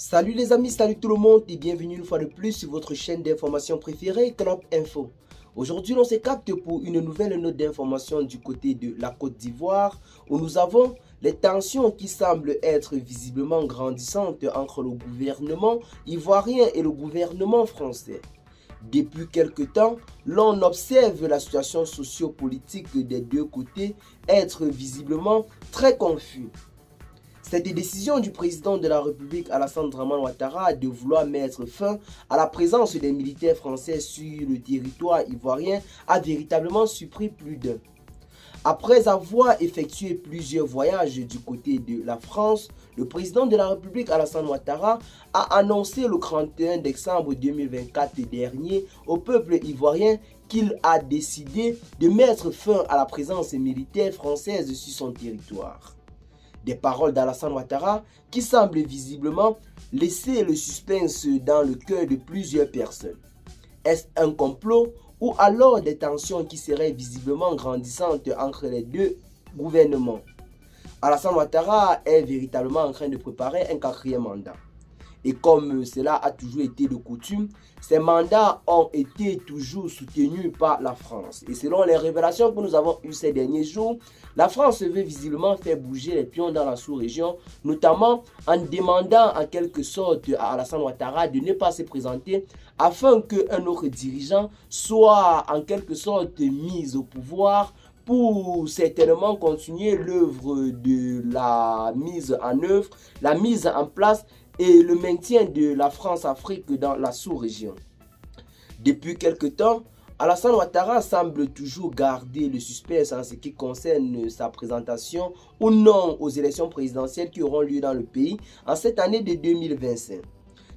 Salut les amis, salut tout le monde et bienvenue une fois de plus sur votre chaîne d'information préférée, Knop Info. Aujourd'hui, on se capte pour une nouvelle note d'information du côté de la Côte d'Ivoire où nous avons les tensions qui semblent être visiblement grandissantes entre le gouvernement ivoirien et le gouvernement français. Depuis quelque temps, l'on observe la situation sociopolitique des deux côtés être visiblement très confuse. Cette décision du président de la République Alassane Dramane Ouattara de vouloir mettre fin à la présence des militaires français sur le territoire ivoirien a véritablement surpris plus d'un. Après avoir effectué plusieurs voyages du côté de la France, le président de la République Alassane Ouattara a annoncé le 31 décembre 2024 dernier au peuple ivoirien qu'il a décidé de mettre fin à la présence militaire française sur son territoire. Des paroles d'Alassane Ouattara qui semblent visiblement laisser le suspense dans le cœur de plusieurs personnes. Est-ce un complot ou alors des tensions qui seraient visiblement grandissantes entre les deux gouvernements? Alassane Ouattara est véritablement en train de préparer un quatrième mandat. Et comme cela a toujours été de coutume, ces mandats ont été toujours soutenus par la France. Et selon les révélations que nous avons eues ces derniers jours, la France veut visiblement faire bouger les pions dans la sous-région, notamment en demandant en quelque sorte à Alassane Ouattara de ne pas se présenter afin qu'un autre dirigeant soit en quelque sorte mis au pouvoir pour certainement continuer l'œuvre de la mise en œuvre, la mise en place et le maintien de la France-Afrique dans la sous-région. Depuis quelque temps, Alassane Ouattara semble toujours garder le suspense en ce qui concerne sa présentation ou non aux élections présidentielles qui auront lieu dans le pays en cette année de 2025.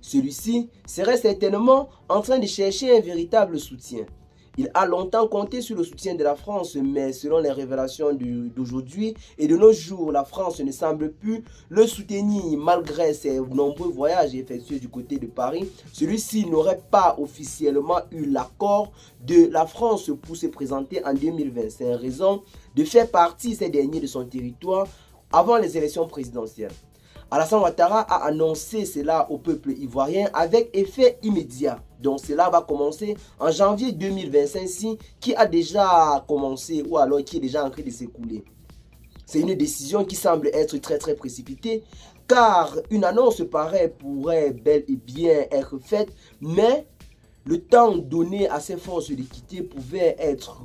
Celui-ci serait certainement en train de chercher un véritable soutien. Il a longtemps compté sur le soutien de la France, mais selon les révélations d'aujourd'hui et de nos jours, la France ne semble plus le soutenir malgré ses nombreux voyages effectués du côté de Paris. Celui-ci n'aurait pas officiellement eu l'accord de la France pour se présenter en 2025, en raison de faire partie ces derniers de son territoire avant les élections présidentielles. Alassane Ouattara a annoncé cela au peuple ivoirien avec effet immédiat. Donc cela va commencer en janvier 2025 qui a déjà commencé ou alors qui est déjà en train de s'écouler. C'est une décision qui semble être très précipitée car une annonce pareille pourrait bel et bien être faite, mais le temps donné à ces forces de quitter pouvait être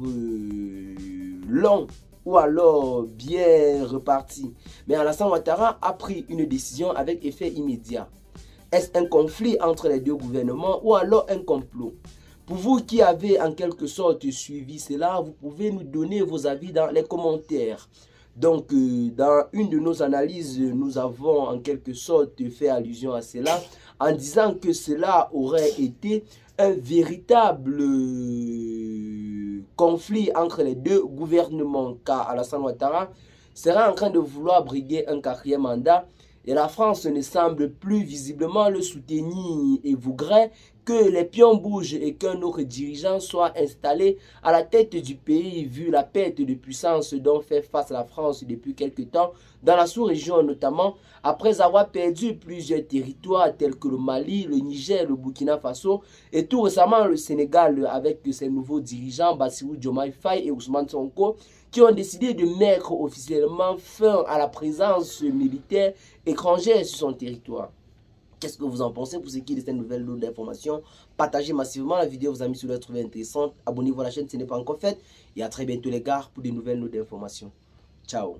long ou alors bien reparti. Mais Alassane Ouattara a pris une décision avec effet immédiat. Est-ce un conflit entre les deux gouvernements ou alors un complot? Pour vous qui avez en quelque sorte suivi cela, vous pouvez nous donner vos avis dans les commentaires. Donc, dans une de nos analyses, nous avons en quelque sorte fait allusion à cela en disant que cela aurait été un véritable conflit entre les deux gouvernements, car Alassane Ouattara sera en train de vouloir briguer un quatrième mandat et la France ne semble plus visiblement le soutenir et voudrait que les pions bougent et qu'un autre dirigeant soit installé à la tête du pays vu la perte de puissance dont fait face la France depuis quelque temps dans la sous-région, notamment après avoir perdu plusieurs territoires tels que le Mali, le Niger, le Burkina Faso et tout récemment le Sénégal avec ses nouveaux dirigeants Bassirou Diomaye Faye et Ousmane Sonko qui ont décidé de mettre officiellement fin à la présence militaire étrangère sur son territoire. Qu'est-ce que vous en pensez pour ce qui est de cette nouvelle lot d'informations? Partagez massivement la vidéo, vous amis, si vous l'avez trouvée intéressante. Abonnez-vous à la chaîne si ce n'est pas encore fait. Et à très bientôt les gars pour de nouvelles notes d'informations. Ciao.